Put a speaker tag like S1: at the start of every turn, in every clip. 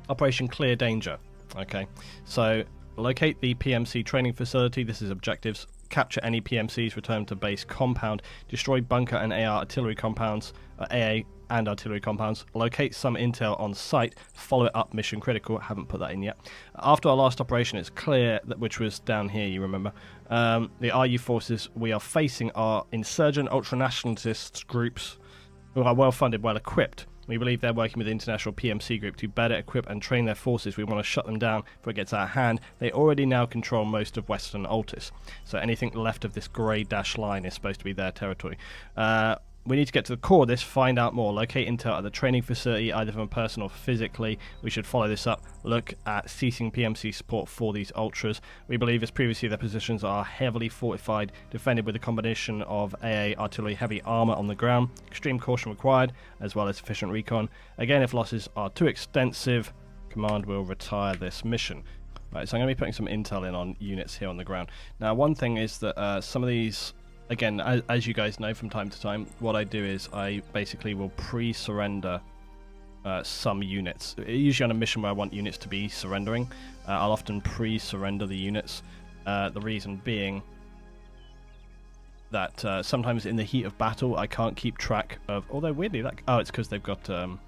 S1: Operation Clear Danger. Okay, so locate the PMC training facility. This is objectives. Capture any PMCs, return to base compound, destroy bunker and AA artillery compounds, locate some intel on site, follow it up, mission critical. Haven't put that in yet. After our last operation, it's clear that, which was down here, you remember, the RU forces we are facing are insurgent ultranationalist groups who are well funded, well equipped. We believe they're working with the International PMC Group to better equip and train their forces. We want to shut them down before it gets out of hand. They already now control most of Western Altis, so anything left of this grey dashed line is supposed to be their territory. We need to get to the core of this, find out more, locate intel at the training facility, either from person or physically. We should follow this up, look at ceasing PMC support for these ultras. We believe, as previously, their positions are heavily fortified, defended with a combination of AA artillery, heavy armor on the ground, extreme caution required, as well as sufficient recon. Again, if losses are too extensive, command will retire this mission. Right, so I'm going to be putting some intel in on units here on the ground. Now, one thing is that some of these... Again, as you guys know from time to time, what I do is I basically will pre-surrender some units. Usually on a mission where I want units to be surrendering, I'll often pre-surrender the units. The reason being that sometimes in the heat of battle I can't keep track of... Although weirdly, it's because they've got... I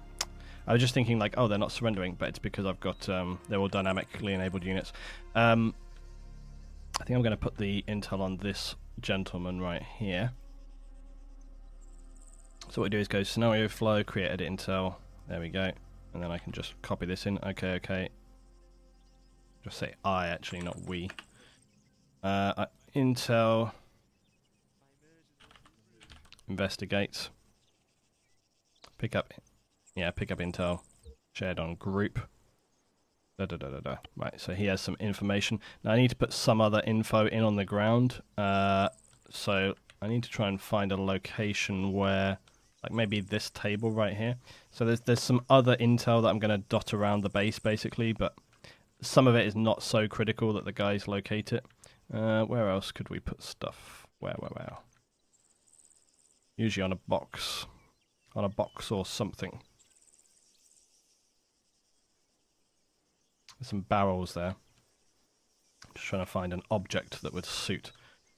S1: was just thinking like, oh, they're not surrendering, but it's because I've got... they're all dynamically enabled units. I think I'm going to put the intel on this gentleman right here. So what we do is go scenario flow, create edit intel. There we go. And then I can just copy this in. Okay. Just say I, actually, not we. Intel. Investigate. Pick up intel. Shared on group. Right, so he has some information. Now I need to put some other info in on the ground. So I need to try and find a location where, like maybe this table right here. So there's some other intel that I'm going to dot around the base basically, but some of it is not so critical that the guys locate it. Where else could we put stuff? Where? Usually on a box or something. There's some barrels there. Just trying to find an object that would suit.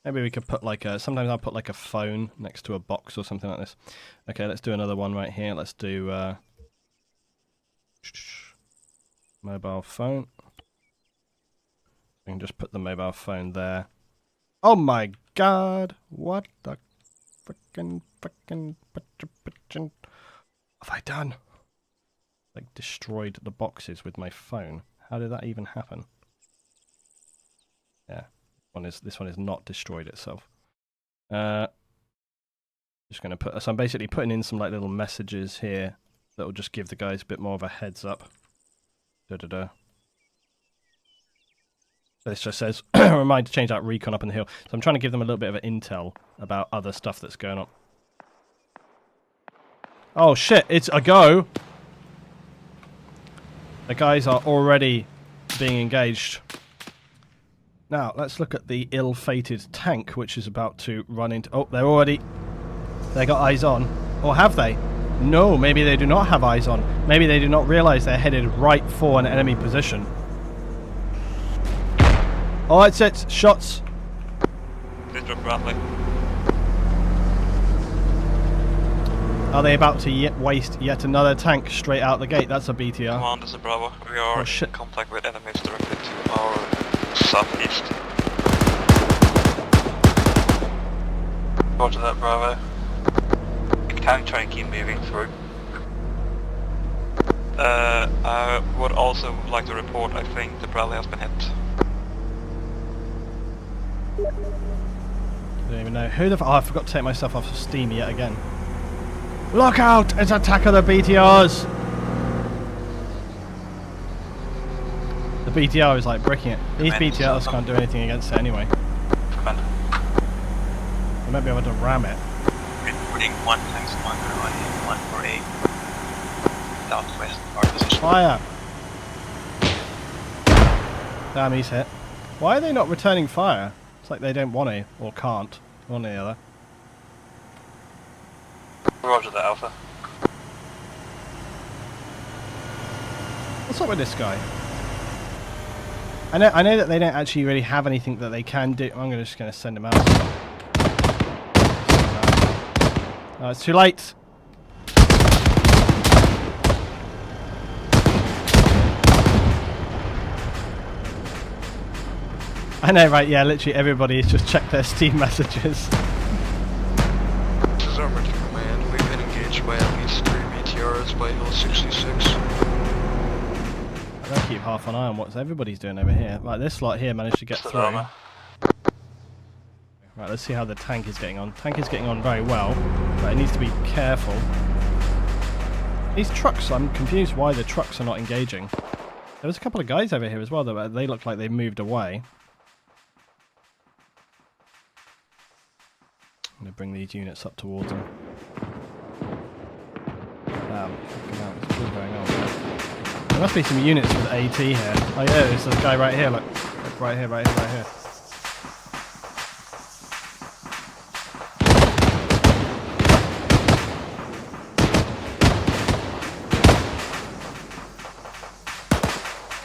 S1: Maybe we could put like a... Sometimes I'll put like a phone next to a box or something like this. Okay, let's do another one right here. Let's do... mobile phone. We can just put the mobile phone there. Oh my god! What the frickin' have I done? Like destroyed the boxes with my phone. How did that even happen? Yeah, this one is not destroyed itself. Just going to put. So I'm basically putting in some like little messages here that will just give the guys a bit more of a heads up. This just says remind to change that recon up in the hill. So I'm trying to give them a little bit of an intel about other stuff that's going on. Oh shit! It's a go. The guys are already being engaged. Now, let's look at the ill-fated tank, which is about to run into... Oh, they got eyes on. Or have they? No, maybe they do not have eyes on. Maybe they do not realise they're headed right for an enemy position. Oh, it's it. Shots. Are they about to waste yet another tank straight out the gate? That's a BTR.
S2: Command, this is Bravo. We are in contact with enemies directly to our southeast. Roger that, Bravo. You can try and keep moving through. I would also like to report, I think the Bradley has been hit.
S1: I don't even know who the f... Oh, I forgot to take myself off of Steam yet again. Look out! It's Attack of the BTRs! The BTR is like bricking it. These BTRs can't do anything against it anyway. They might be able to ram it.
S2: Reporting 1 tank squadron on 148 southwest of our position.
S1: Fire! Damn, he's hit. Why are they not returning fire? It's like they don't want to, or can't. One or the other.
S2: Roger that, Alpha.
S1: What's up with this guy? I know that they don't actually really have anything that they can do. I'm just going to send him out. Oh, it's too late. I know, right? Yeah, literally everybody has just checked their Steam messages.
S3: This is ARMA to command. We've been engaged by at least 3 BTRs by Hill 66.
S1: I gotta keep half an eye on what everybody's doing over here. Right, this lot here managed to get through. Right, let's see how the tank is getting on. Tank is getting on very well, but it needs to be careful. These trucks, I'm confused why the trucks are not engaging. There was a couple of guys over here as well, though. They look like they moved away. I'm going to bring these units up towards them. What's going on? There must be some units with AT here. Oh yeah, there's this guy right here, look. Look, right here, right here, right here.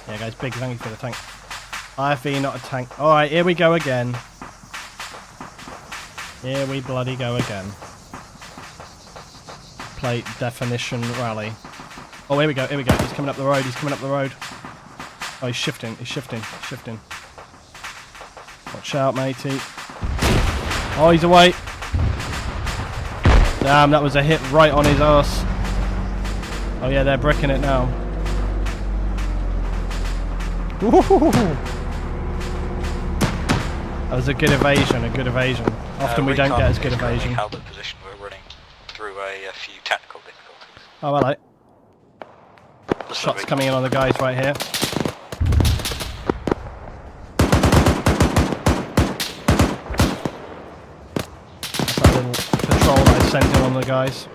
S1: Yeah guys, big thank you for the tank. IFE, not a tank. Alright, here we go again. Here we bloody go again. Plate definition rally. Oh, here we go, here we go. He's coming up the road, he's coming up the road. Oh, he's shifting, he's shifting, he's shifting. Watch out, matey. Oh, he's away. Damn, that was a hit right on his arse. Oh yeah, they're bricking it now. Woohoo! That was a good evasion, a good evasion. Often we don't get as good evasion.
S3: Held at position. We're running through a few technical difficulties.
S1: Oh, hello. Shots coming in on the guys right here. That's that little patrol that I sent in on the guys.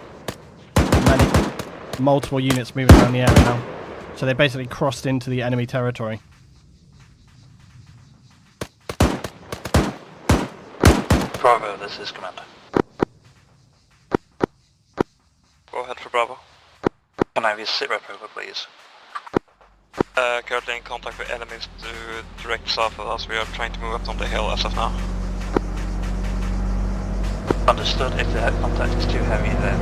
S1: Multiple units moving around the area now. So they basically crossed into the enemy territory.
S3: Bravo, this is Commander.
S2: Go ahead for Bravo.
S3: Can I have your sitrep over, please?
S2: Currently in contact with enemies to direct south of us. We are trying to move up on the hill as of now.
S3: Understood. If the contact is too heavy, then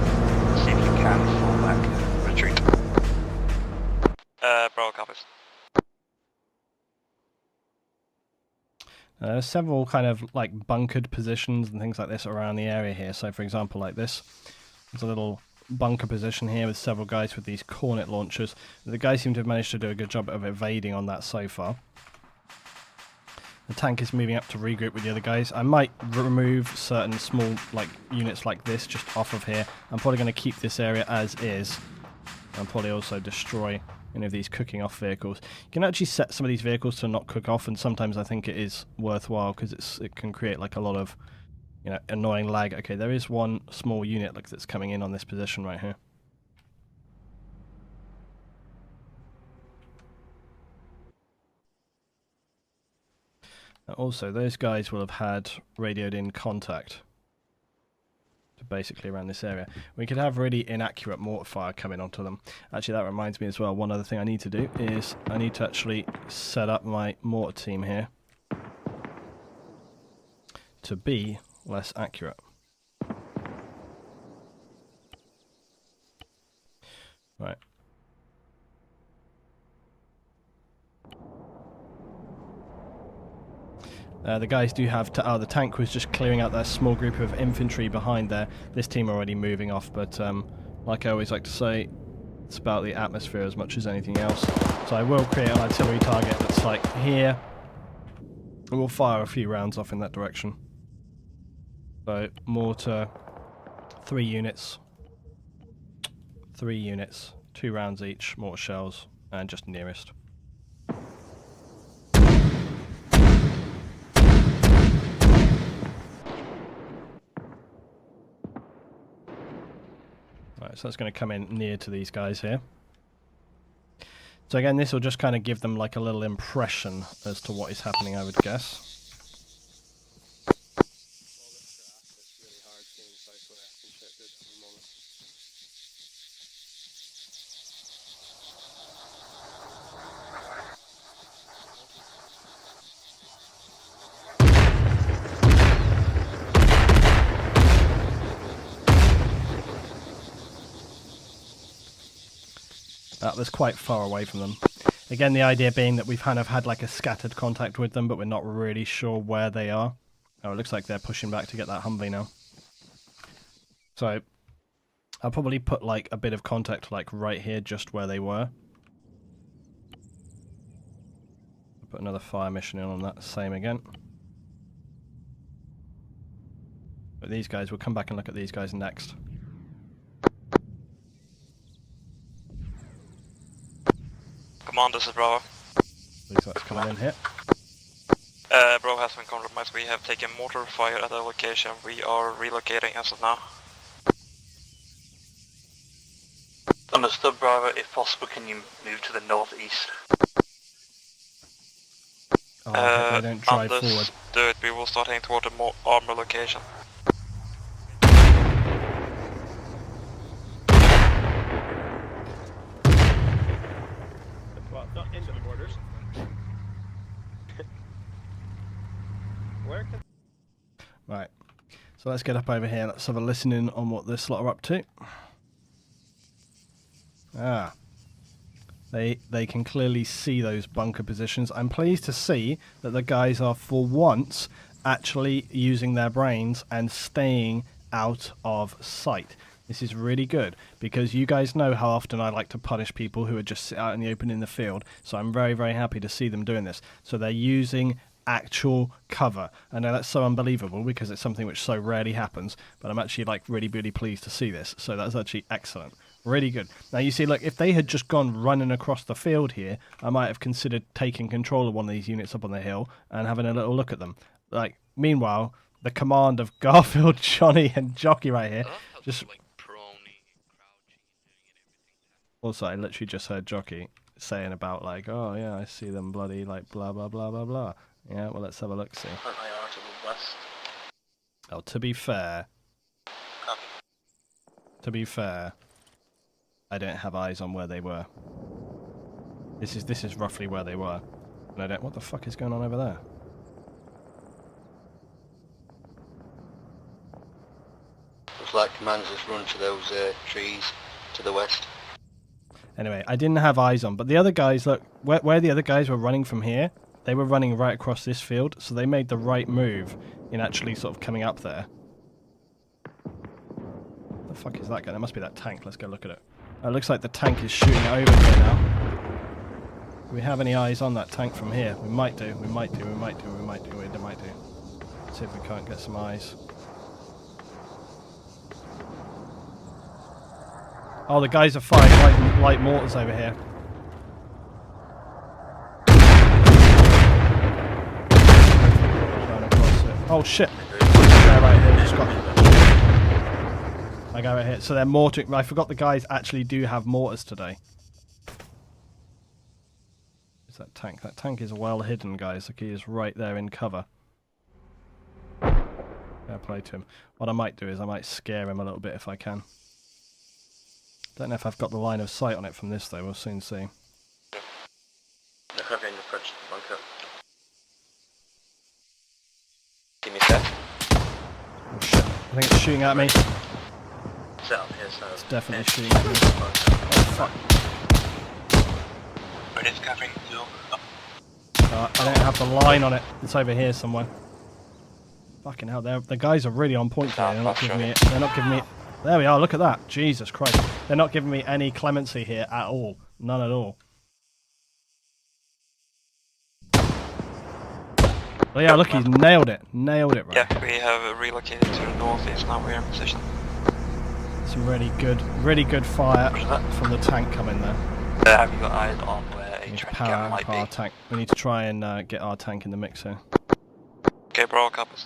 S3: see if you can fall back and retreat.
S2: Bravo copies.
S1: Several kind of like bunkered positions and things like this around the area here. So for example like this, there's a little bunker position here with several guys with these Cornet launchers. The guys seem to have managed to do a good job of evading on that so far. The tank is moving up to regroup with the other guys. I might remove certain small like units like this just off of here. I'm probably going to keep this area as is. And probably also destroy any of these cooking off vehicles. You can actually set some of these vehicles to not cook off, and sometimes I think it is worthwhile because it can create like a lot of, you know, annoying lag. Okay, there is one small unit like that's coming in on this position right here. Now also, those guys will have had radioed in contact to basically around this area. We could have really inaccurate mortar fire coming onto them. Actually, that reminds me as well, one other thing I need to do is I need to actually set up my mortar team here to be less accurate. Right. The guys do have the tank was just clearing out that small group of infantry behind there. This team are already moving off, but like I always like to say, it's about the atmosphere as much as anything else. So I will create an artillery target that's like here, and we'll fire a few rounds off in that direction. So mortar, 3 units, 2 rounds each, mortar shells, and just nearest. Right, so that's going to come in near to these guys here. So again, this will just kind of give them like a little impression as to what is happening, I would guess. That was quite far away from them. Again, the idea being that we've kind of had like a scattered contact with them, but we're not really sure where they are. Oh, it looks like they're pushing back to get that Humvee now. So, I'll probably put like a bit of contact like right here, just where they were. I'll put another fire mission in on that, same again. But these guys, we'll come back and look at these guys next.
S3: Command, this is Bravo.
S1: Looks like it's coming in here.
S3: Bravo has been compromised. We have taken mortar fire at our location. We are relocating as of now. Understood, Bravo. If possible, can you move to the northeast?
S1: Oh, I hope they don't drive forward.
S3: Understood. We will start heading toward the ARMA location.
S1: Well, not into the borders. Where can... Right, so let's get up over here. Let's have a listen in on what this lot are up to. Ah, they can clearly see those bunker positions. I'm pleased to see that the guys are, for once, actually using their brains and staying out of sight. This is really good, because you guys know how often I like to punish people who are just sit out in the open in the field, so I'm very, very happy to see them doing this. So they're using actual cover. I know that's so unbelievable, because it's something which so rarely happens, but I'm actually like really, really pleased to see this. So that's actually excellent. Really good. Now you see, look, if they had just gone running across the field here, I might have considered taking control of one of these units up on the hill and having a little look at them. Like, meanwhile, the command of Garfield, Johnny, and Jockey right here just... Also, I literally just heard Jockey saying about, like, oh, yeah, I see them bloody, like, blah, blah, blah, blah, blah. Yeah, well, let's have a look-see. Oh, to be fair, I don't have eyes on where they were. This is roughly where they were. And I don't... What the fuck is going on over there?
S4: Looks like commanders just run to those trees to the west.
S1: Anyway, I didn't have eyes on, but the other guys, look, where the other guys were running from here, they were running right across this field, so they made the right move in actually sort of coming up there. What the fuck is that guy? That must be that tank. Let's go look at it. It looks like the tank is shooting over here now. Do we have any eyes on that tank from here? We might do. We might do. Let's see if we can't get some eyes. Oh, the guys are firing light mortars over here. Oh shit! Guy right here just got. I go right here. So they're mortaring. I forgot the guys actually do have mortars today. Where's that tank? That tank is well hidden, guys. Like, he is right there in cover. Fair play to him. What I might do is I might scare him a little bit if I can. Don't know if I've got the line of sight on it from this though, we'll soon see.
S4: They're covering the approach to the bunker. Give me a sec.
S1: Oh shit, I think it's shooting at me.
S4: Set up here, so...
S1: It's definitely shooting at me. Oh fuck.
S2: But it's covering too.
S1: I don't have the line on it, it's over here somewhere. Fucking hell, the guys are really on point today, they're not giving me... There we are, look at that. Jesus Christ. They're not giving me any clemency here at all. None at all. Well, yeah, look, he's nailed it. Nailed it, right?
S3: Yeah, we have relocated to the northeast, now we're in position.
S1: Some really good fire from the tank coming there.
S3: Have you got eyes on where a train camp might
S1: our
S3: be?
S1: tank. We need to try and get our tank in the mix here.
S3: Okay, bro, copies.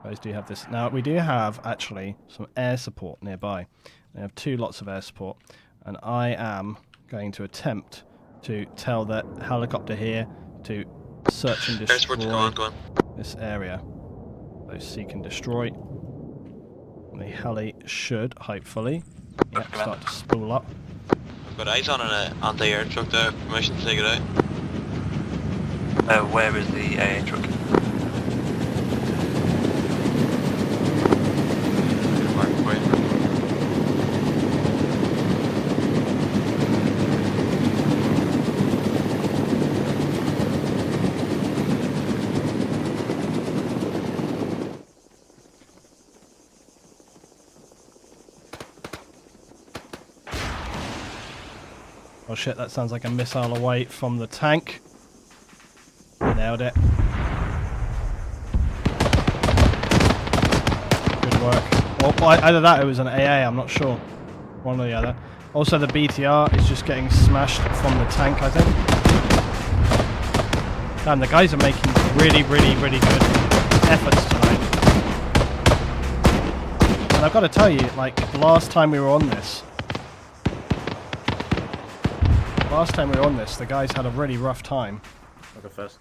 S1: Guys, do you have this? Now, we do have, actually, some air support nearby. We have 2 lots of air support, and I am going to attempt to tell that helicopter here to search and destroy this area. So seek and destroy. The heli should, hopefully, start to spool up.
S4: I've got eyes on an anti-air truck there, permission to take it out.
S3: Where is the AA truck?
S4: Mark for you.
S1: Oh shit, that sounds like a missile away from the tank. Nailed it. Good work. Well, either that or it was an AA, I'm not sure. One or the other. Also, the BTR is just getting smashed from the tank, I think. Damn, the guys are making really good efforts tonight. And I've got to tell you, like, last time we were on this, the guys had a really rough time.
S5: I'll go first.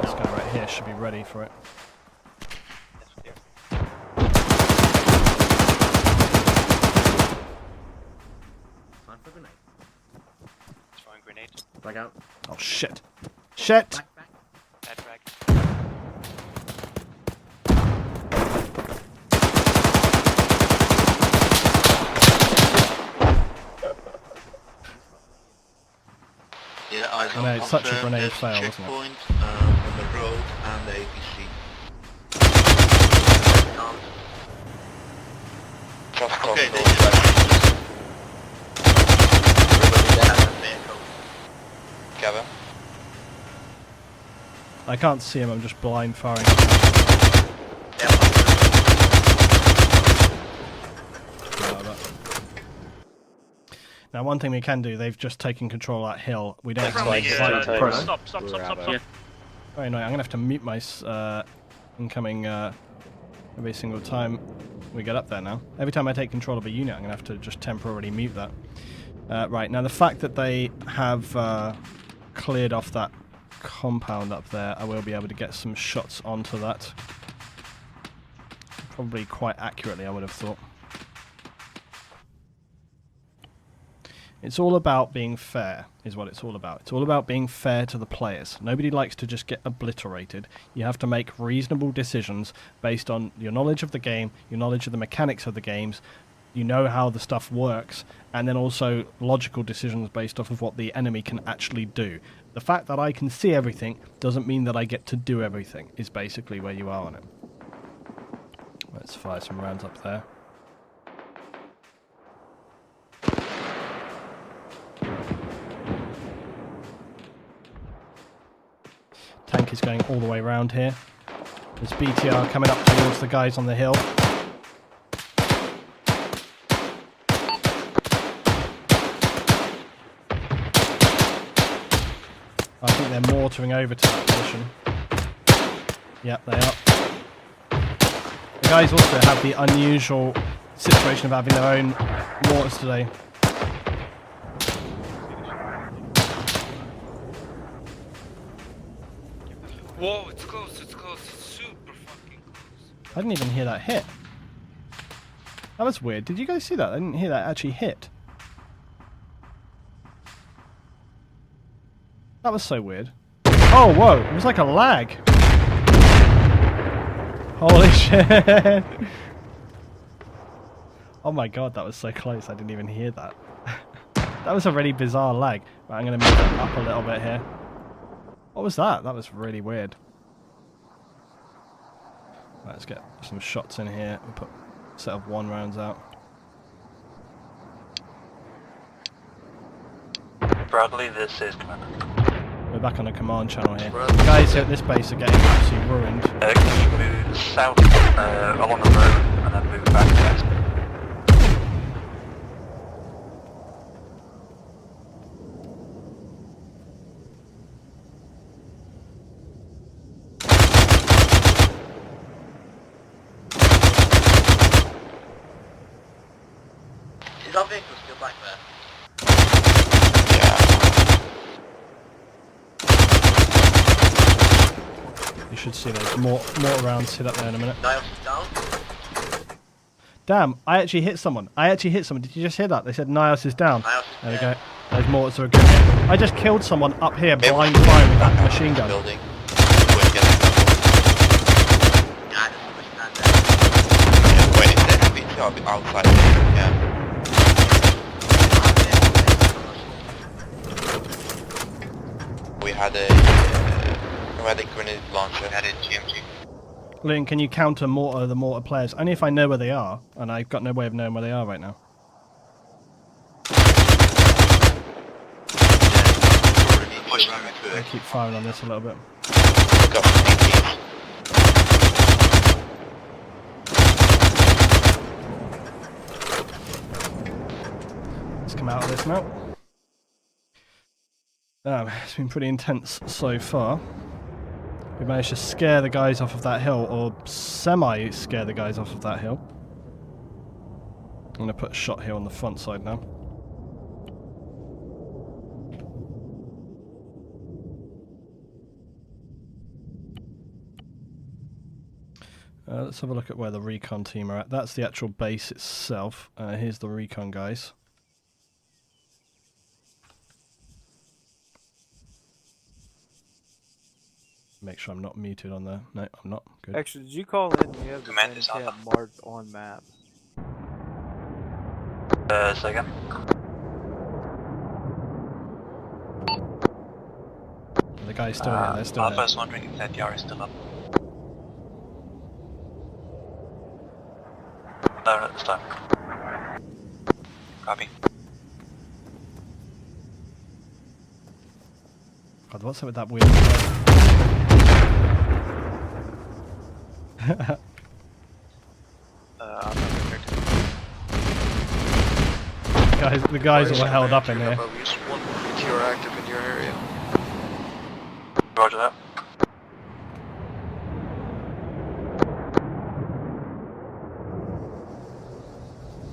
S1: This guy right here should be ready for it.
S5: Time for a grenade.
S2: Throwing grenade.
S5: Back out.
S1: Oh shit. Shit!
S5: Back.
S2: Bad frag.
S4: Yeah, I
S1: I know, it's such a grenade fail, wasn't it?
S4: checkpoint on the road and the APC. Okay, they
S2: Cover.
S1: I can't see him, I'm just blind firing. Now, one thing we can do, they've just taken control of that hill. We don't have to fight.
S3: Stop.
S5: Yeah.
S1: Very annoying. I'm going to have to mute my incoming every single time we get up there now. Every time I take control of a unit, I'm going to have to just temporarily mute that. Right, now the fact that they have cleared off that compound up there, I will be able to get some shots onto that. Probably quite accurately, I would have thought. It's all about being fair, is what it's all about. It's all about being fair to the players. Nobody likes to just get obliterated. You have to make reasonable decisions based on your knowledge of the game, your knowledge of the mechanics of the games, you know how the stuff works, and then also logical decisions based off of what the enemy can actually do. The fact that I can see everything doesn't mean that I get to do everything, is basically where you are on it. Let's fire some rounds up there. Tank is going all the way around here. There's BTR coming up towards the guys on the hill. I think they're mortaring over to that position. Yep, they are. The guys also have the unusual situation of having their own mortars today.
S3: Whoa, it's close, it's super fucking close.
S1: I didn't even hear that hit. That was weird. Did you guys see that? I didn't hear that actually hit. That was so weird. Oh, whoa. It was like a lag. Holy shit. Oh my god, that was so close. I didn't even hear that. That was a really bizarre lag. Right, I'm going to move it up a little bit here. What was that? That was really weird. Right, let's get some shots in here. We'll put a set of 1 rounds out.
S2: Bradley, this is Commander.
S1: We're back on the command channel here. The guys here at this base are getting absolutely ruined.
S2: Can you move south along the road and then move back west?
S4: Is our vehicle still back there?
S1: You should see those more rounds hit up there in a minute.
S4: Niles is down.
S1: Damn, I actually hit someone. Did you just hear that? They said Niles is down.
S4: Niles is
S1: There we
S4: dead.
S1: go. Those mortars are a good hit. I just killed someone up here blind firing with that machine gun.
S4: Building.
S2: Outside, we had a grenade launcher, had a GMG.
S1: Loon, can you counter the mortar players? Only if I know where they are, and I've got no way of knowing where they are right now.
S2: push
S4: run me through
S1: I'll
S4: there.
S1: keep firing on this a little bit.
S4: Look up.
S1: Let's come out of this now. It's been pretty intense so far. We managed to scare the guys off of that hill, or semi-scare the guys off of that hill. I'm going to put a shot here on the front side now. Let's have a look at where the recon team are at. That's the actual base itself. Here's the recon guys. Make sure I'm not muted on there. No, I'm not. Good.
S6: Actually, did you call in? We have the
S2: Command is
S6: tab
S2: on.
S6: marked on map.
S2: Second.
S1: The guy's still here. They're still
S2: Alpha
S1: there.
S2: is wondering if that yard is still up. No, this time. Copy.
S1: God, what's up with that weird?
S2: I'm not prepared to.
S1: The guys all held up in here.
S7: At least one BTR active in your area.
S2: Roger that.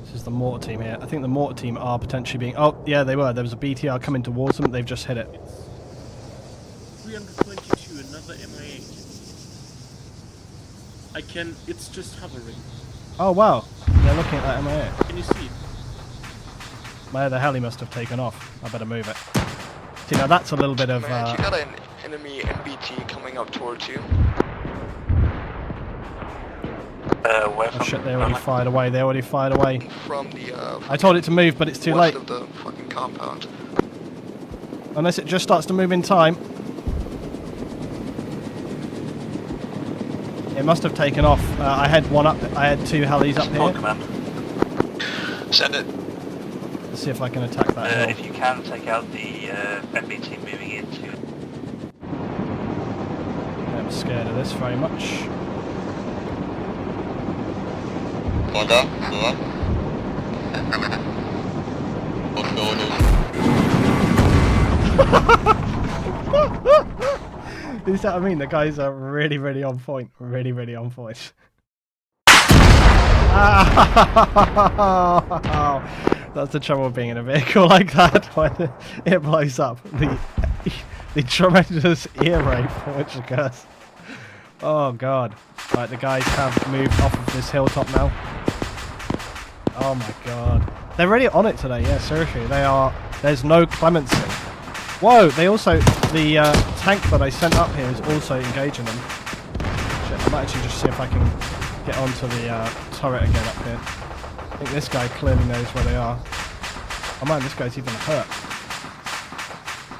S1: This is the mortar team here. I think the mortar team are potentially being... Oh, yeah, they were. There was a BTR coming towards them. They've just hit it.
S5: 322, another MI8. It's just hovering.
S1: Oh, wow. They're looking at that MIA.
S5: Can you see it?
S1: Where the hell he must have taken off. I better move it. See, now that's a little bit of...
S7: Man, you got an enemy MBT coming up towards you.
S2: Where
S1: Oh shit, they already fired away. They already fired away.
S7: From the
S1: I told it to move, but it's too late.
S7: west of the fucking compound.
S1: Unless it just starts to move in time. It must have taken off. I had one up. I had two helis up
S2: Support
S1: here.
S2: command.
S7: Send it.
S1: Let's see if I can attack that hill.
S2: If you can, take out the MBT moving into...
S1: I'm scared of this very much.
S4: Mortar, go up. What's going on?
S1: Is that what I mean? The guys are really, really on point. Really, really on point. That's the trouble with being in a vehicle like that when it blows up. The tremendous ear rape which occurs. Oh god. Right, the guys have moved off of this hilltop now. Oh my god. They're really on it today, yeah, seriously. They are. There's no clemency. Whoa, they also, the tank that I sent up here is also engaging them. Shit, I might actually just see if I can get onto the turret again up here. I think this guy clearly knows where they are. Oh man, this guy's even hurt.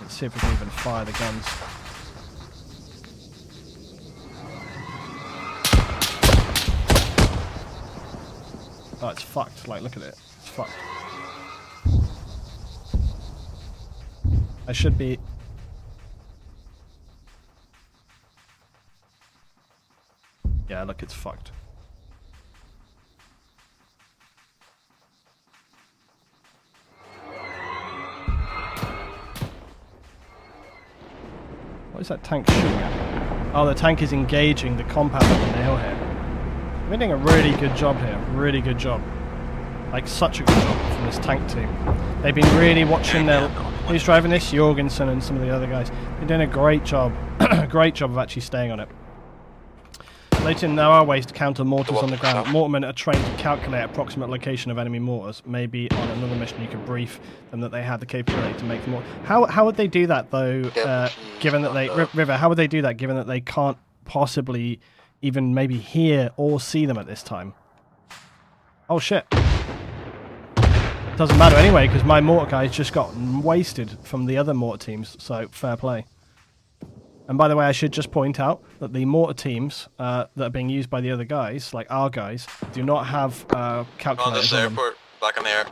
S1: Let's see if we can even fire the guns. Oh, it's fucked. Like, look at it. It's fucked. I should be... Yeah, look, it's fucked. What is that tank shooting at? Oh, the tank is engaging the compound on the hill here. We're doing a really good job here. Really good job. Like, such a good job from this tank team. They've been really watching their... Who's driving this? Jorgensen and some of the other guys. They're doing a great job. Great job of actually staying on it. Later, there are ways to counter mortars on the ground. Mortarmen are trained to calculate approximate location of enemy mortars. Maybe on another mission you could brief them that they have the capability to make more. How would they do that though? Given that they River, how would they do that? Given that they can't possibly even maybe hear or see them at this time. Oh shit! Doesn't matter anyway because my mortar guys just got wasted from the other mortar teams. So fair play. And by the way, I should just point out that the mortar teams that are being used by the other guys, like our guys, do not have calculators on them.
S7: Airport, back on the air.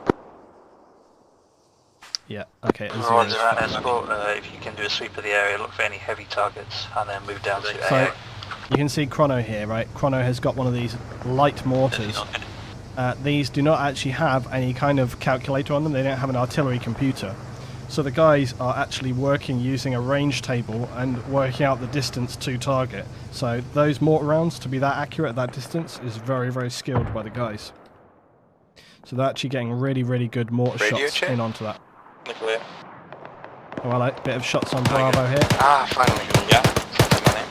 S1: Yeah, okay. Azul
S8: Roger
S1: is
S8: that,
S1: fucking
S8: escort. If you can do a sweep of the area, look for any heavy targets, and then move down to
S1: So
S8: AA.
S1: you can see Chrono here, right? Chrono has got one of these light mortars. These do not actually have any kind of calculator on them. They don't have an artillery computer. So the guys are actually working using a range table and working out the distance to target. So those mortar rounds, to be that accurate at that distance, is very, very skilled by the guys. So they're actually getting really, really good mortar
S7: Radio
S1: shots
S7: check?
S1: in onto that.
S2: Clear.
S1: Oh, hello. Bit of shots on Bravo here.
S7: Ah, finally.
S2: Yeah. Something my name.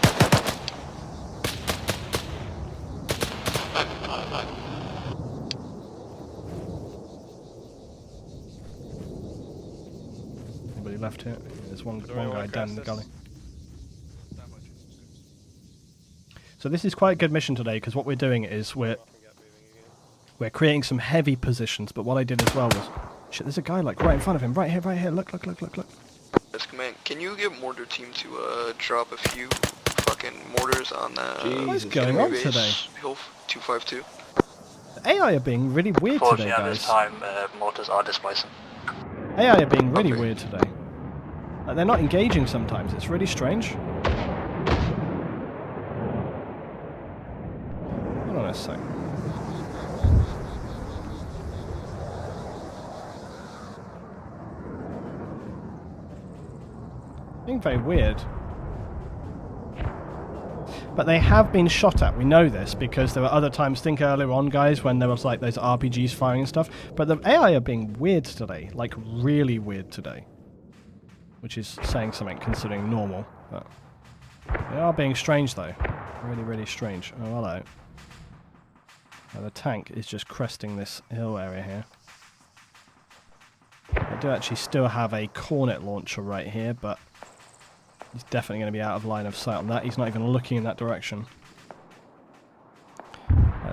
S1: Anybody left here? There's one guy down in the gully. So this is quite a good mission today, because what we're doing is we're creating some heavy positions, but what I did as well was... Shit, there's a guy like right in front of him. Right here. Look.
S7: Yes, command. Can you get mortar team to drop a few fucking mortars on that?
S1: What's going on today?
S7: Hill 252.
S1: The AI are being really weird today,
S8: Fortunately, at this
S1: guys.
S8: time, mortars are displacing.
S1: AI are being really
S7: Okay.
S1: weird today. Like, they're not engaging sometimes. It's really strange. Hold on a sec. Being very weird. But they have been shot at, we know this, because there were other times, think earlier on, guys, when there was like those RPGs firing and stuff, but the AI are being weird today, like really weird today. Which is saying something considering normal, but they are being strange though. Really, really strange. Oh, hello. Now the tank is just cresting this hill area here. I do actually still have a Cornet launcher right here, but he's definitely going to be out of line of sight on that. He's not even looking in that direction.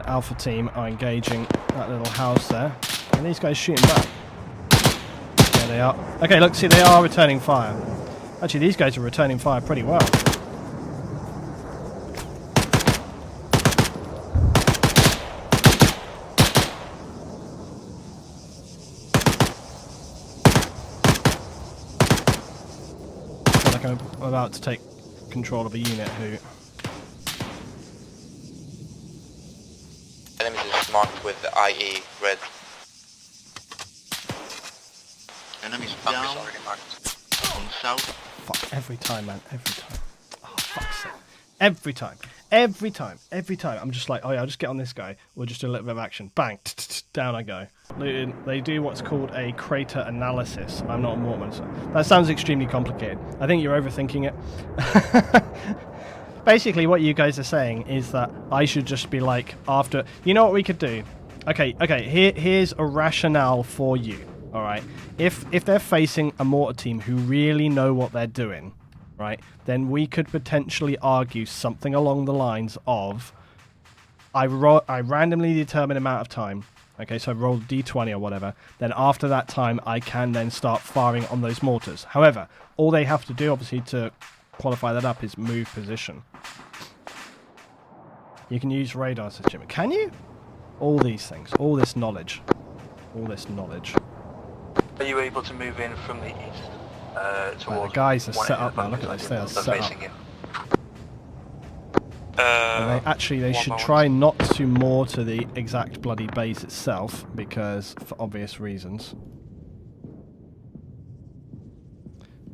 S1: Alpha team are engaging that little house there. And these guys shooting back. There they are. Okay, look, see, they are returning fire. Actually, these guys are returning fire pretty well. I'm about to take control of a unit who...
S4: Enemies is marked with the IE red. Enemies down
S2: Already marked.
S4: on south.
S1: Fuck, every time, man, every time. Oh, fuck's sake. Every time. I'm just like, oh yeah, I'll just get on this guy. We'll just do a little bit of action. Bang, down I go. They do what's called a crater analysis. I'm not a mortarman, so that sounds extremely complicated. I think you're overthinking it. Basically, what you guys are saying is that I should just be like, after... You know what we could do? Okay, here's a rationale for you, alright? If they're facing a mortar team who really know what they're doing, right, then we could potentially argue something along the lines of, I randomly determine amount of time, okay, so I roll d20 or whatever, then after that time I can then start firing on those mortars. However, all they have to do, obviously, to qualify that up is move position. You can use radar system. Can you? All these things, all this knowledge.
S8: Are you able to move in from the east?
S1: The guys are set up now. Look at this. They are set up. They should try not to mortar the exact bloody base itself, because for obvious reasons.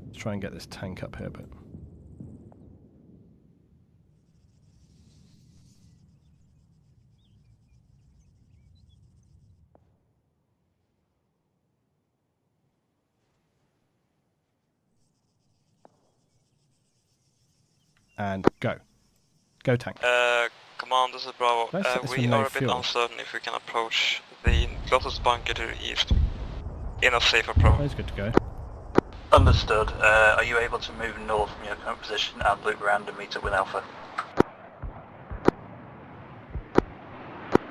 S1: Let's try and get this tank up here a bit. And go. Go tank.
S3: Command, this is Bravo.
S1: Let's set this
S3: We
S1: with no
S3: are a bit
S1: fuel.
S3: uncertain if we can approach the closest bunker to the east in a safe approach.
S1: That's good to go.
S8: Understood. Are you able to move north from your current position and loop around and meet up with Alpha?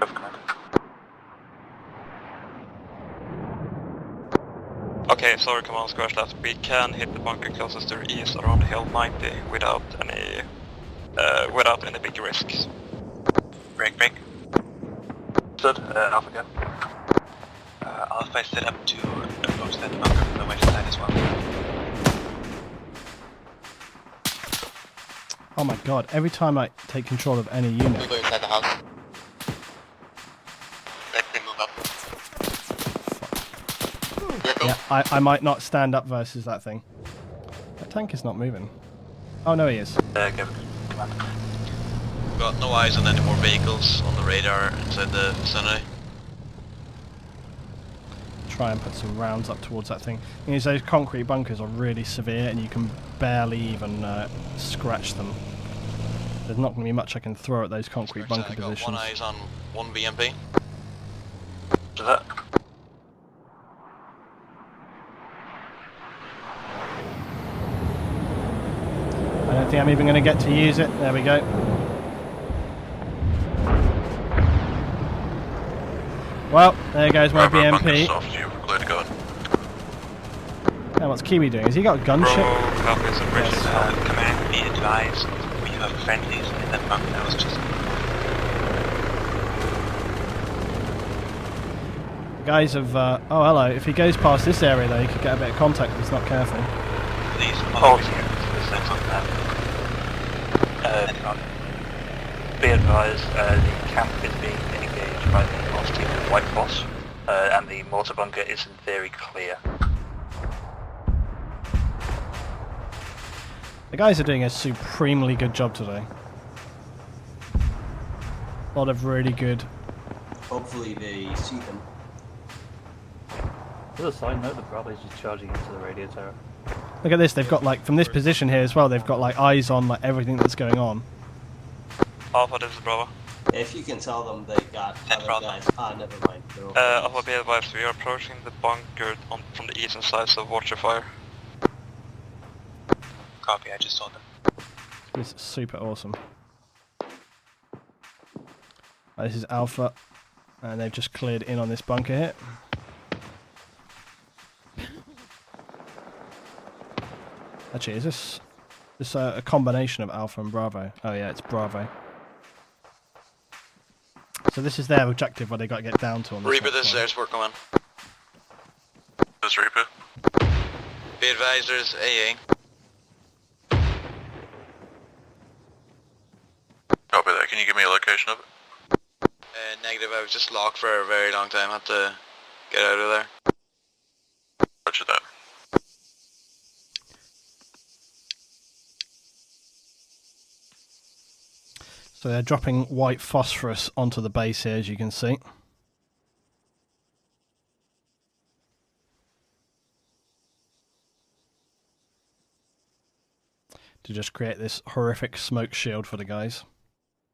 S8: Over command.
S3: Okay, sorry, Command, scratch that. We can hit the bunker closest to the east around Hill 90 without any big risks.
S2: Break.
S8: Understood. Alpha go.
S2: Alpha is set up to approach that bunker. the west side as well.
S1: Oh my god, every time I take control of any unit.
S4: Move inside the house. Let me move up. Yeah, go.
S1: Yeah, I might not stand up versus that thing. That tank is not moving. Oh no, he is.
S8: Go. Command.
S9: Got no eyes on any more vehicles on the radar inside the vicinity.
S1: Try and put some rounds up towards that thing. You know, those concrete bunkers are really severe and you can barely even scratch them. There's not going to be much I can throw at those concrete bunker
S9: I got
S1: positions.
S9: one eyes on one BMP.
S8: To that.
S1: I don't think I'm even going to get to use it. There we go. Well, there goes my BMP.
S9: Soft, you're clear to go.
S1: Now what's Kiwi doing? Has he got a gunship?
S3: Copies of British.
S2: Command, be advised, we have friendlies in that bunker. That was just...
S1: The guys have... oh, hello. If he goes past this area, though, he could get a bit of contact if he's not careful.
S2: Please
S8: Hold
S2: follow me here to the center of that.
S8: Be advised, the camp is being engaged by the North team of White Boss, and the mortar bunker is in theory clear.
S1: The guys are doing a supremely good job today. A lot of really good...
S10: Hopefully they see them.
S6: As a side note, the Bravo's just charging into the radio tower.
S1: Look at this, they've got like, from this position here as well, they've got like eyes on like everything that's going on.
S3: Alpha, this is Bravo.
S10: If you can tell them they got other guys. Ah, never mind.
S3: Alpha, be advised, we are approaching the bunker from the eastern side, so watch your fire.
S2: Copy, I just saw them.
S1: This is super awesome. This is Alpha, and they've just cleared in on this bunker here. Actually, is this a combination of Alpha and Bravo? Oh yeah, it's Bravo. So this is their objective where they got to get down to on this.
S9: Reaper, this is airsport coming. This is Reaper. Be advised, there's AA. Copy that, can you give me a location of it? Negative, I was just locked for a very long time, had to get out of there. Roger that.
S1: So they're dropping white phosphorus onto the base here, as you can see. To just create this horrific smoke shield for the guys.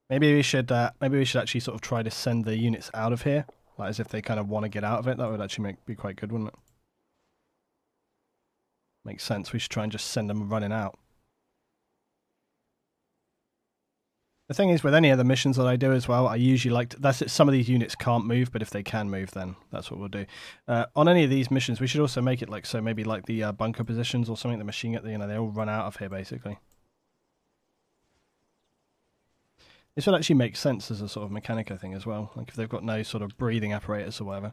S1: Maybe we should actually sort of try to send the units out of here, like as if they kind of want to get out of it. That would actually be quite good, wouldn't it? Makes sense. We should try and just send them running out. The thing is, with any of the missions that I do as well, I usually like to, that's it, some of these units can't move, but if they can move, then that's what we'll do. On any of these missions, we should also make it like so, maybe like the bunker positions or something. The machine gun, you know, they all run out of here basically. This would actually make sense as a sort of Mechanica thing as well, like if they've got no sort of breathing apparatus or whatever.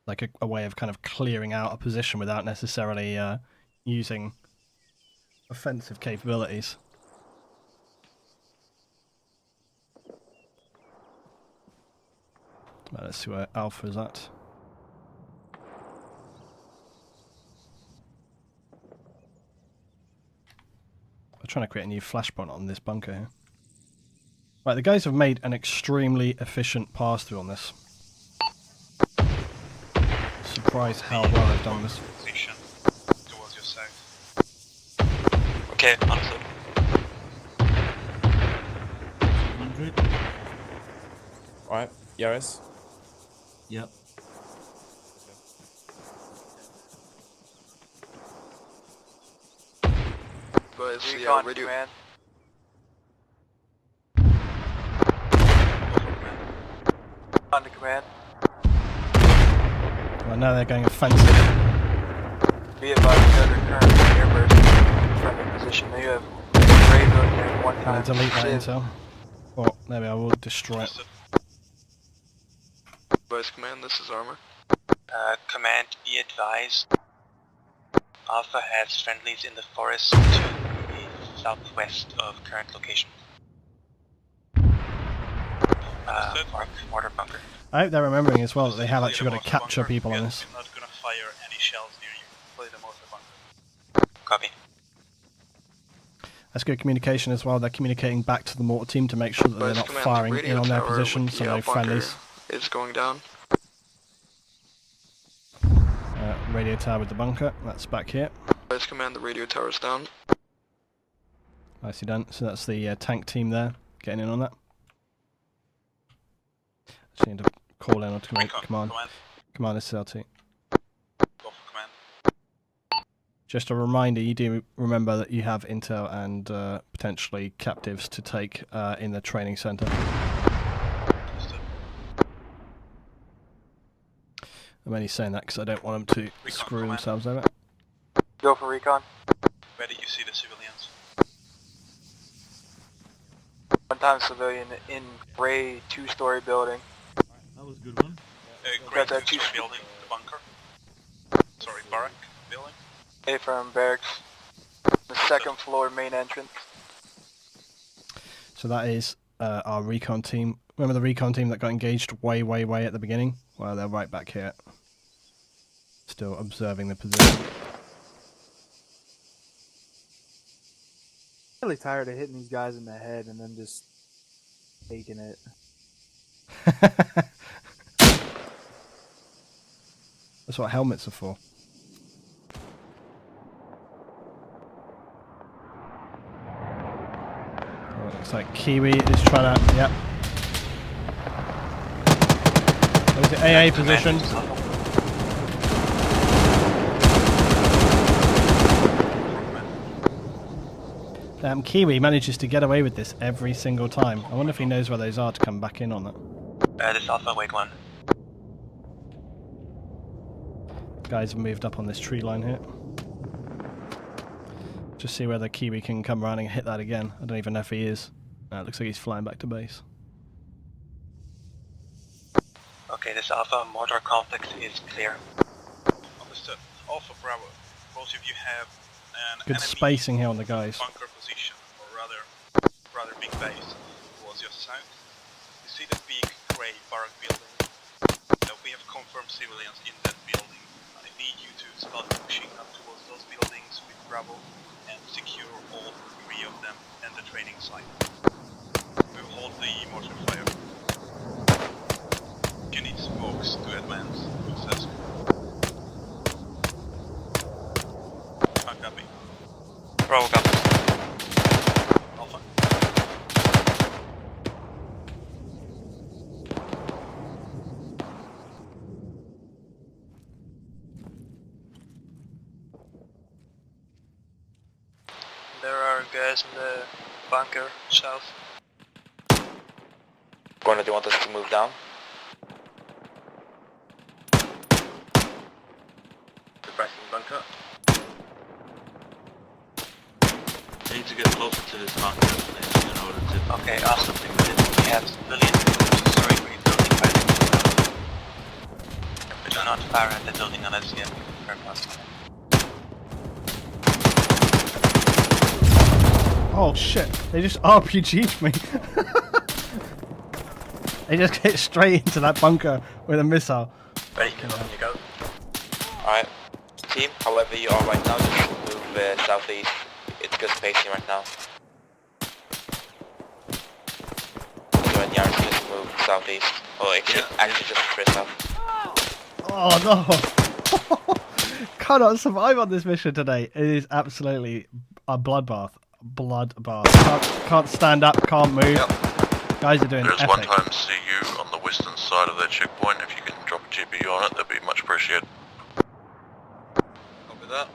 S1: Like a way of kind of clearing out a position without necessarily using offensive capabilities. Well, let's see where Alpha is at. I'm trying to create a new flashpoint on this bunker here. Right, the guys have made an extremely efficient pass-through on this. Surprised how well they've done this.
S2: Position towards your south.
S3: Okay, understood.
S5: 100.
S11: Alright, Yaris.
S10: Yep.
S7: But it's
S2: Recon
S7: radio.
S2: command. On the command.
S1: Well, now they're going offensive.
S2: Be advised, under current airburst from the position. Now you have radio and one
S1: I'm
S2: time.
S1: going to delete that
S2: Sid.
S1: intel. Oh, maybe I will destroy it.
S7: Vice Command, this is ARMA.
S3: Command, be advised. Alpha has friendlies in the forest to the southwest of current location. Mortar bunker.
S1: I hope they're remembering as well that they have actually got to capture people on this.
S5: We're not gonna fire any shells near you. Play the mortar bunker.
S3: Copy.
S1: That's good communication as well. They're communicating back to the mortar team to make sure that they're not firing in on their position, so no friendlies.
S7: It's going down.
S1: Radio tower with the bunker. That's back here.
S7: Let's command the radio tower's down.
S1: Nicely done. So that's the tank team there, getting in on that. Just need to call in or to make command. Command is CLT.
S5: Go for command.
S1: Just a reminder, you do remember that you have intel and potentially captives to take in the training center. I'm only saying that because I don't want them to screw themselves over.
S2: Go for recon.
S5: Where did you see the civilians?
S2: One-time civilian in gray 2-story building.
S5: That was a good one. Great
S2: that
S5: two-story building, the bunker. Sorry, barrack building.
S2: A-firm barracks. The second floor main entrance.
S1: So that is our recon team. Remember the recon team that got engaged way at the beginning? Well, they're right back here. Still observing the position.
S12: I'm really tired of hitting these guys in the head and then just taking it.
S1: That's what helmets are for. Oh, it looks like Kiwi is trying to... Yep. There's the AA position. Kiwi manages to get away with this every single time. I wonder if he knows where those are to come back in on that.
S3: This Alpha, wait one.
S1: Guys have moved up on this tree line here. Just see whether Kiwi can come around and hit that again. I don't even know if he is. It looks like he's flying back to base.
S3: Okay, this Alpha, mortar complex is clear.
S5: Understood. Alpha Bravo. Suppose if you have an
S1: Good spacing here on the guys.
S5: bunker position, or rather big base, towards your south. You see the big grey barrack building? We have confirmed civilians in that building. I need you to start pushing up towards those buildings with Bravo and secure all 3 of them and the training site. We will hold the mortar fire. You need smokes to advance. Success. Copy.
S3: Bravo, copy.
S5: Alpha.
S3: There are guys in the bunker south.
S9: Gordon, do you want us to move down?
S10: Suppressing bunker.
S5: I need to get closer to this bunker in order to...
S3: Okay, awesome. We have civilians in the 2-story green building by the south. We do not fire at the building unless we have confirmed us.
S1: Oh shit, they just RPG'd me. They just hit straight into that bunker with a missile.
S3: Ready, you go.
S9: Alright. Team, however you are right now, just move southeast. It's good spacing right now. You and Yaris just move southeast. Oh, actually just straight south.
S1: Oh no! Cannot survive on this mission today. It is absolutely a bloodbath. Can't stand up, can't move.
S9: Yep.
S1: Guys are doing
S13: There's
S1: epic.
S13: one time CU on the western side of that checkpoint. If you can drop a GPU on it, that'd be much appreciated.
S9: Copy that.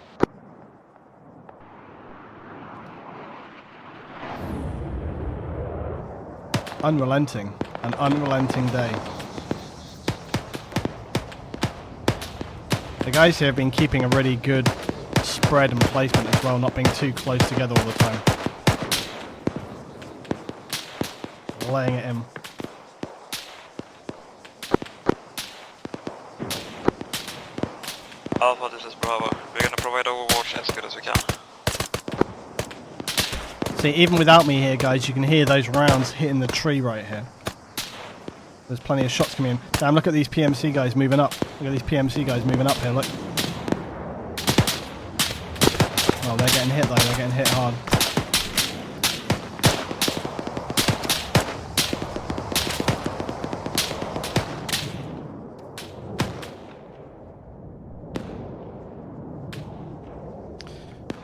S1: Unrelenting. An unrelenting day. The guys here have been keeping a really good spread and placement as well, not being too close together all the time. Laying it in.
S3: Alpha, this is Bravo. We're gonna provide overwatch as good as we can.
S1: See, even without me here, guys, you can hear those rounds hitting the tree right here. There's plenty of shots coming in. Damn, look at these PMC guys moving up. Look at these PMC guys moving up here, look. Oh, they're getting hit though, they're getting hit hard.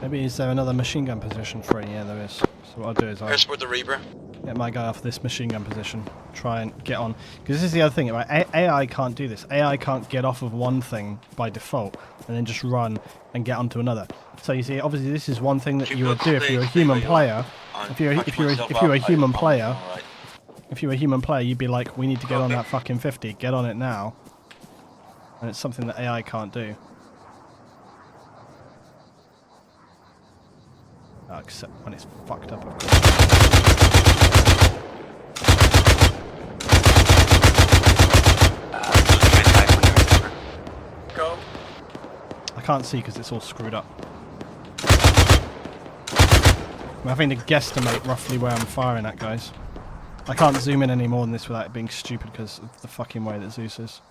S1: Maybe is there another machine gun position for it? Yeah, there is. So what I'll do is I'll
S9: Where's the Reaper?
S1: get my guy off this machine gun position. Try and get on. Because this is the other thing, right? AI can't do this. AI can't get off of one thing by default and then just run and get onto another. So you see, obviously this is one thing that you would do if you're a human player. If you're a human player, if you were a human player, you'd be like, we need to get on that fucking 50. Get on it now. And it's something that AI can't do. Except when it's fucked up, of course.
S9: Go.
S1: I can't see because it's all screwed up. I'm having to guesstimate roughly where I'm firing at, guys. I can't zoom in any more than this without it being stupid because of the fucking way that Zeus is.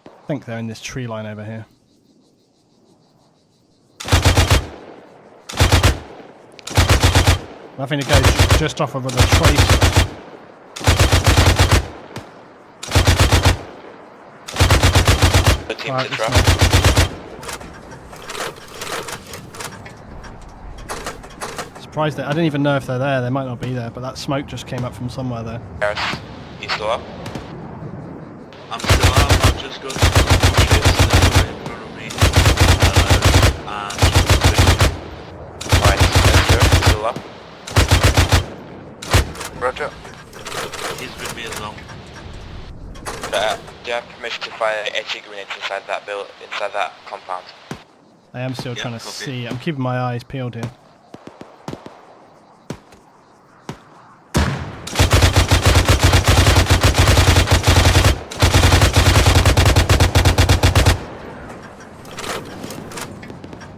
S1: I think they're in this tree line over here. I'm having to go just off of the trace.
S9: The team
S1: Right,
S9: to drop.
S1: Surprised that I don't even know if they're there. They might not be there, but that smoke just came up from somewhere there.
S9: Gareth, you still up?
S14: I'm still up. I've just got some bushes right in front of me.
S9: Alright, Spencer, still up? Roger.
S14: He's with me as well.
S9: Do you have permission to fire HE grenades inside that compound?
S1: I am still trying to see. I'm keeping my eyes peeled here.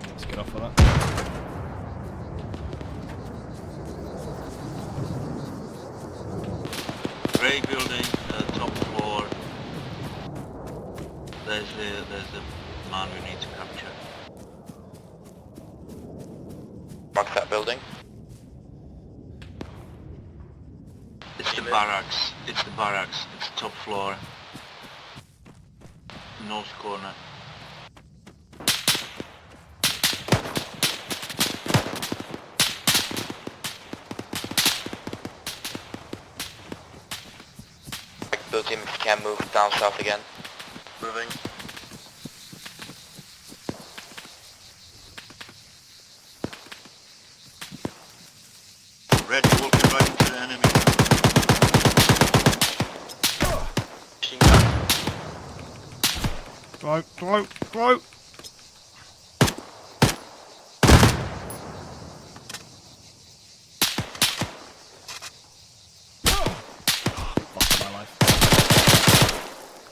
S1: Let's get off of that.
S14: Grey building, top floor. There's the man we need to capture.
S9: Mark that building.
S14: It's the barracks. It's the barracks. It's top floor. North corner.
S9: Build team, if you can move down south again. Moving.
S14: Red walking right into the enemy.
S1: Go!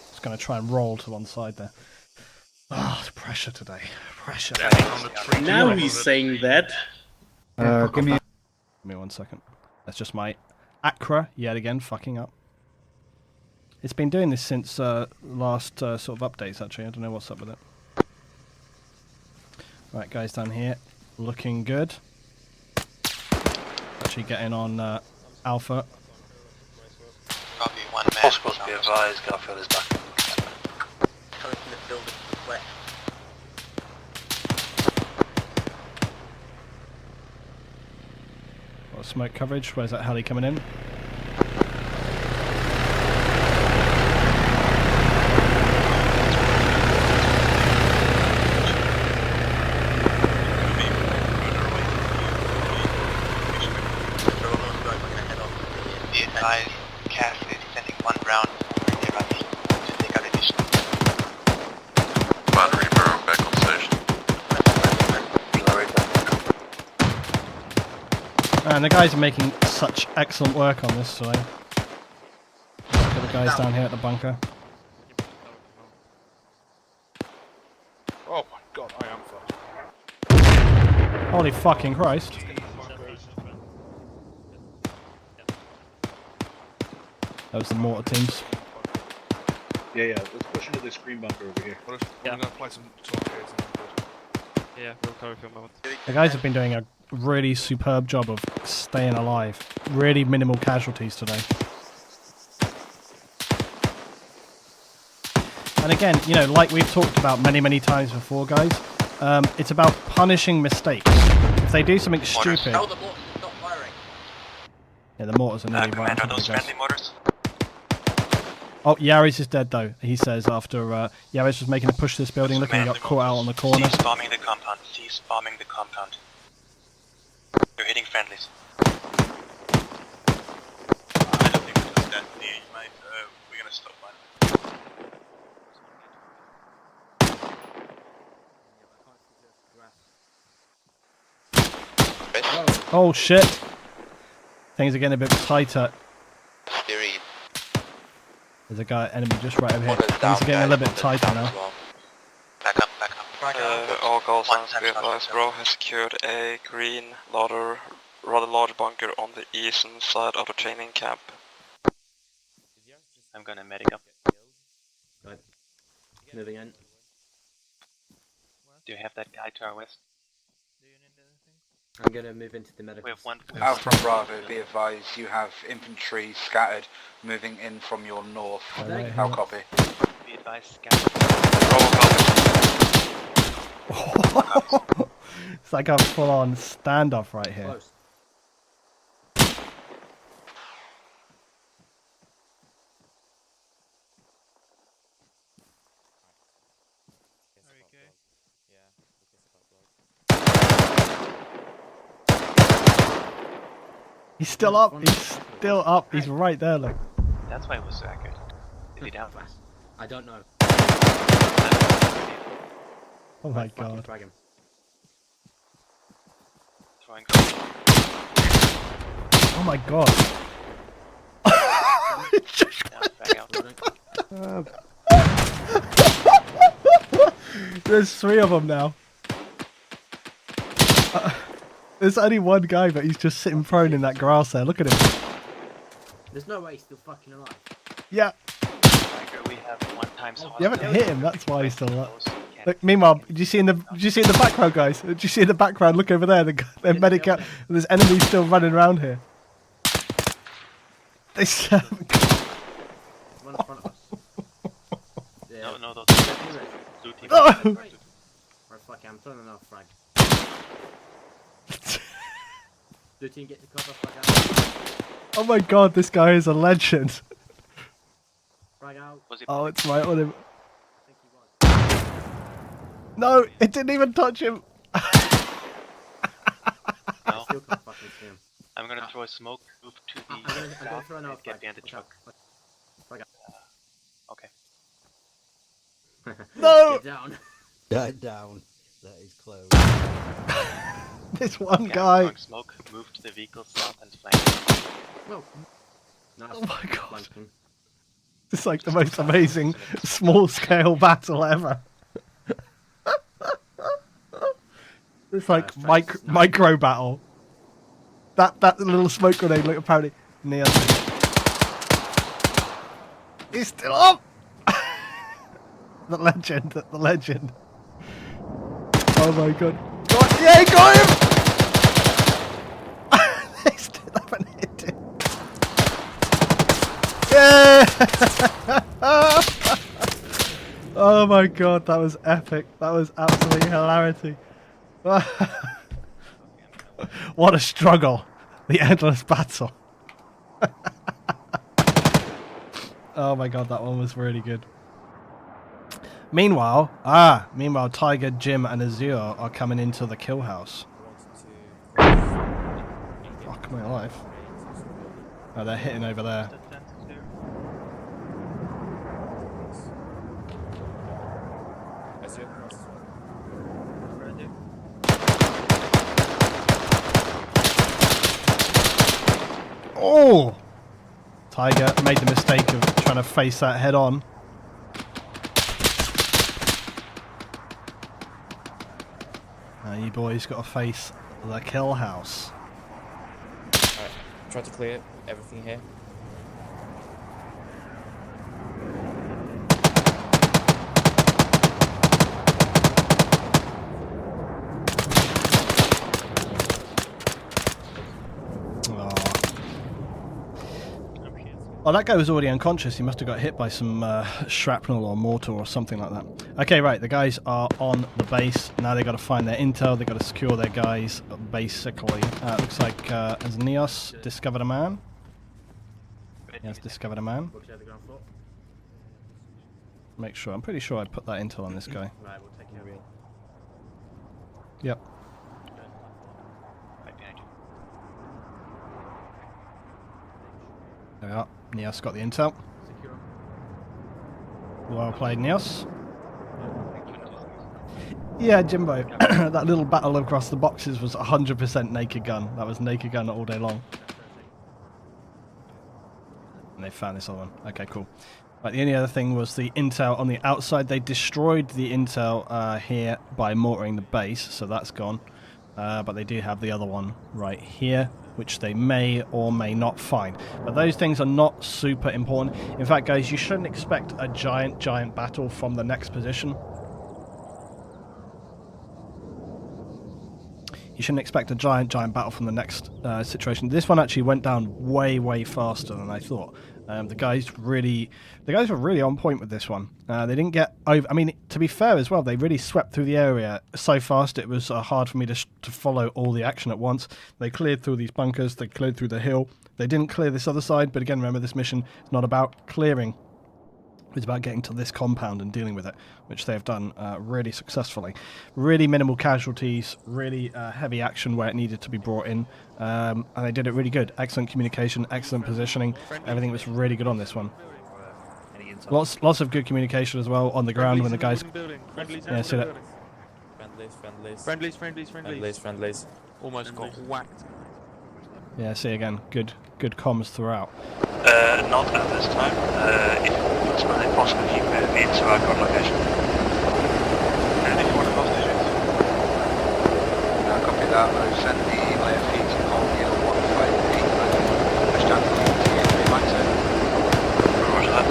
S1: Just gonna try and roll to one side there. Ah, oh, pressure today. Pressure.
S10: Now he's saying that.
S12: Give me
S1: 1 second. That's just my Accra yet again fucking up. It's been doing this since last sort of updates actually. I don't know what's up with it. Right, guys down here, looking good. Actually getting on Alpha.
S9: Copy, one man.
S8: Possible to be advised, Garfield is back.
S10: Coming from the building west.
S1: Got smoke coverage. Where's that heli coming in?
S9: Cass is sending one round to take out additional.
S13: Fine, Reaper, I'm back on station.
S1: And the guys are making such excellent work on this, so look at the guys down here at the bunker. Holy fucking Christ. That was the mortar teams.
S15: Yeah, let's push into this green bunker over here.
S16: We're gonna apply some torpedoes and
S17: yeah, we'll cover for a moment.
S1: The guys have been doing a really superb job of staying alive. Really minimal casualties today. And again, you know, like we've talked about many times before, guys, it's about punishing mistakes. If they do something stupid...
S4: Tell the mortars to stop firing.
S1: Yeah, the mortars are nearly right on top of the guys.
S3: mortars?
S1: Oh, Yaris is dead though, he says after Yaris was making a push to this building. Look, he got caught out on the corner.
S5: Cease bombing the compound. Cease bombing the compound. You're hitting friendlies. I don't think we're gonna stand near you, mate. We're gonna stop fighting.
S1: Oh shit! Things are getting a bit tighter. There's a guy, enemy just right over here. Things are getting a little bit tighter now.
S3: Back up. All call signs, be advised, bro has secured a green, rather large bunker on the eastern side of the training camp.
S17: I'm gonna medic up.
S10: Right. Moving in.
S17: Do you have that guy to our west?
S10: I'm gonna move into the medical.
S17: We have one.
S18: Alpha Bravo, be advised, you have infantry scattered moving in from your north. How copy?
S17: Be advised, scattered.
S1: It's like a full-on standoff right here.
S10: Close.
S1: He's still up. He's still up. He's right there. Look.
S17: That's why it was so accurate. Is he down?
S10: I don't know.
S1: Oh my god.
S10: Drag him.
S17: Throwing.
S1: Oh my god. There's 3 of them now. There's only one guy, but he's just sitting prone in that grass there. Look at him.
S10: There's no way he's still fucking alive.
S1: Yeah.
S17: We have one time so
S1: You haven't hit him. That's why he's still alive. Look, meanwhile, did you see in the background, guys? Did you see in the background? Look over there. The medic. There's enemies still running around here. They still.
S10: One in front of us. Yeah.
S17: No, those blue team.
S1: Oh!
S10: Right, fuck it, I'm turning off frag. Blue team, get the cover, frag out.
S1: Oh my god, this guy is a legend.
S10: Frag out.
S1: Oh, it's right on him. No, it didn't even touch him.
S17: No.
S10: Still can't fucking see him.
S17: I'm gonna throw a smoke, move to the
S10: I'm gonna throw an
S17: south,
S10: out
S17: and get behind the truck.
S10: Frag out.
S17: Okay.
S1: No!
S10: Get down.
S4: Get down. That is close.
S1: This one
S17: Okay,
S1: guy.
S17: throwing smoke, move to the vehicle south and flank.
S10: No. Nice.
S1: Oh my god.
S10: Flanking.
S1: It's like the most amazing small-scale battle ever. It's like micro battle. That little smoke grenade, look, apparently near. He's still up. The legend. Oh my god. Yeah, he got him. They still haven't hit him. Yeah. Oh my god, that was epic. That was absolutely hilarity. What a struggle. The endless battle. Oh my god, that one was really good. Meanwhile, Tiger, Jim and Azure are coming into the kill house. Fuck my life. Oh, they're hitting over there. Oh! Tiger made the mistake of trying to face that head on. You boys got to face the kill house.
S11: Alright, try to clear everything here.
S1: Oh, that guy was already unconscious. He must have got hit by some shrapnel or mortar or something like that. Okay, right. The guys are on the base. Now they've got to find their intel. They've got to secure their guys, basically. Looks like has Neos discovered a man? He has discovered a man. Make sure. I'm pretty sure I put that intel on this guy.
S17: Right, we'll take care of it.
S1: Yep.
S17: Right behind you.
S1: There we are. Neos got the intel. Well played, Neos. Yeah, Jimbo. That little battle across the boxes was 100% naked gun. That was naked gun all day long. And they found this other one. Okay, cool. Right, the only other thing was the intel on the outside. They destroyed the intel here by mortaring the base, so that's gone. But they do have the other one right here, which they may or may not find. But those things are not super important. In fact, guys, you shouldn't expect a giant battle from the next position. You shouldn't expect a giant battle from the next situation. This one actually went down way faster than I thought. The guys were really on point with this one. They didn't get over. I mean, to be fair as well, they really swept through the area so fast. It was hard for me to follow all the action at once. They cleared through these bunkers. They cleared through the hill. They didn't clear this other side. But again, remember, this mission is not about clearing. It's about getting to this compound and dealing with it, which they have done really successfully. Really minimal casualties, really heavy action where it needed to be brought in, and they did it really good. Excellent communication, excellent positioning. Everything was really good on this one. Lots of good communication as well on the ground when the guys. Yeah, see that.
S11: Friendlies.
S10: Almost got whacked.
S1: Yeah, see again. Good comms throughout.
S8: Not at this time. If it's really possible, you can move me into our current location.
S2: And if you want to hostages? Copy that. I've sent the IFP to hold the L158. Push down to the T3 max it.
S8: Roger that.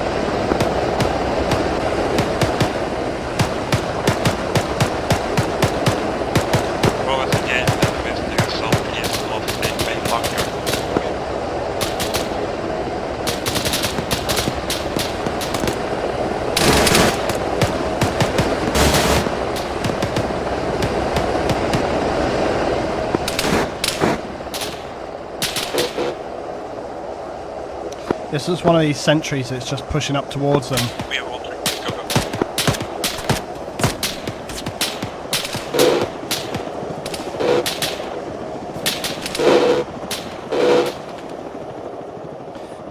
S1: This is one of these sentries that's just pushing up towards them.
S5: We are Mortar. Go.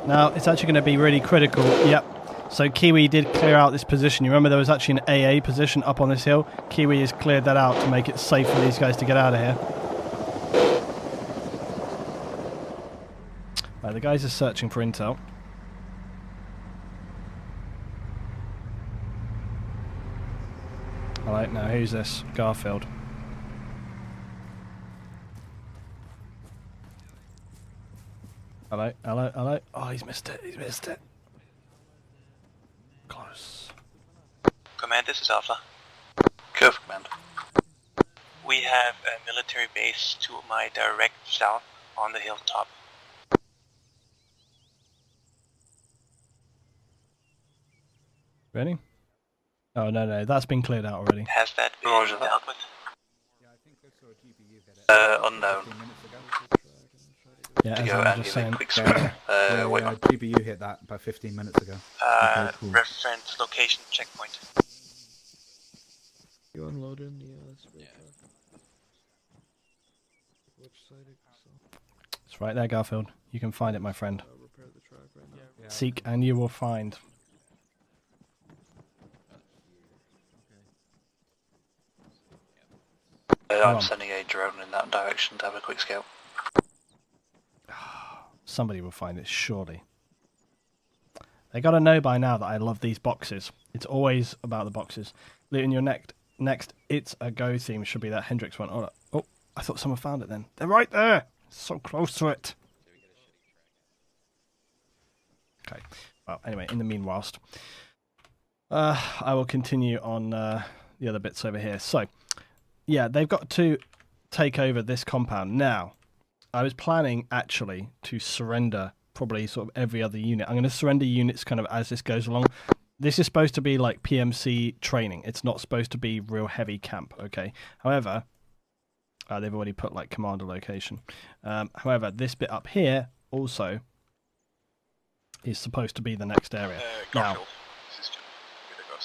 S1: Now, it's actually going to be really critical. Yep. So Kiwi did clear out this position. You remember there was actually an AA position up on this hill? Kiwi has cleared that out to make it safe for these guys to get out of here. Right, the guys are searching for intel. Alright, now who's this? Garfield. Hello. Oh, he's missed it. Close.
S17: Command, this is Alpha.
S8: Curve command.
S17: We have a military base to my direct south on the hilltop.
S1: Ready? Oh, no, that's been cleared out already.
S17: Has that been dealt with?
S8: Unknown.
S1: Yeah, as I'm just saying.
S8: Quick spin. Wait on.
S10: GPU hit that about 15 minutes ago. Okay, cool.
S17: Reference location checkpoint.
S12: You unloading the which side
S1: It's right there, Garfield. You can find it, my friend.
S12: repair the track right now.
S1: Seek and you will find.
S8: I'm sending a drone in that direction to have a quick scout.
S1: Somebody will find it, surely. They gotta know by now that I love these boxes. It's always about the boxes. Looting your next It's a Go theme should be that Hendrix one. Oh, I thought someone found it then. They're right there! So close to it. Okay. Well, anyway, in the meanwhile, I will continue on the other bits over here. So, yeah, they've got to take over this compound. Now, I was planning, actually, to surrender probably sort of every other unit. I'm going to surrender units kind of as this goes along. This is supposed to be like PMC training. It's not supposed to be real heavy camp, okay? However, they've already put like commander location. However, this bit up here also is supposed to be the next area. Now,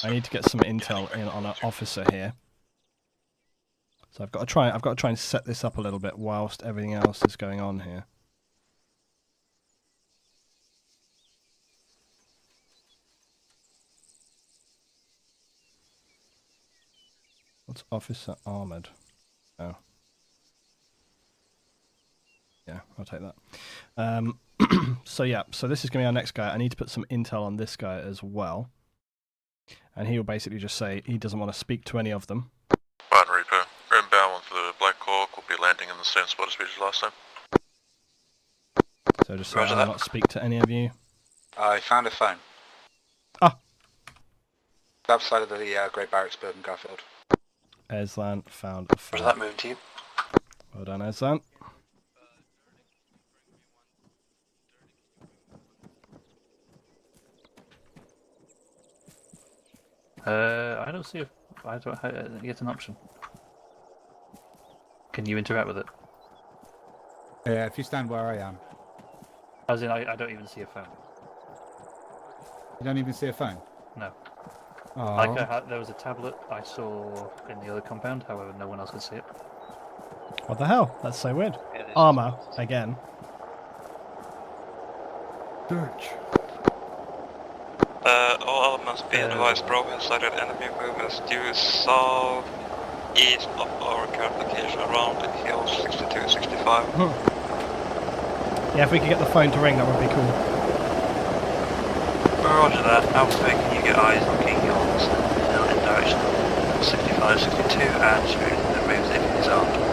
S1: I need to get some intel in on an officer here. So I've got to try and set this up a little bit whilst everything else is going on here. What's officer armored? Oh. Yeah, I'll take that. So yeah, so this is going to be our next guy. I need to put some intel on this guy as well. And he will basically just say he doesn't want to speak to any of them.
S13: Right, Reaper. Inbound with the Black Hawk will be landing in the same spot as we did last time.
S1: So just say I will not speak to any of you.
S18: I found a phone.
S1: Ah!
S18: Outside of the Great Barracks building, Garfield.
S1: Eslan found a phone.
S8: Where's that move, team?
S1: Well done, Eslan.
S6: I don't see if I don't get an option. Can you interact with it?
S19: Yeah, if you stand where I am.
S6: As in, I don't even see a phone.
S19: You don't even see a phone?
S6: No.
S19: Oh.
S6: Like there was a tablet I saw in the other compound, however no one else could see it.
S1: What the hell? That's so weird. ARMA, again.
S19: Search.
S3: All elements be advised, bro has sighted enemy movements due south east of our current location around the hill 62-65.
S1: Yeah, if we could get the phone to ring, that would be cool.
S8: Roger that. Alpha, can you get eyes on King Yours in direction 65-62 and shooting the moves if it is armed?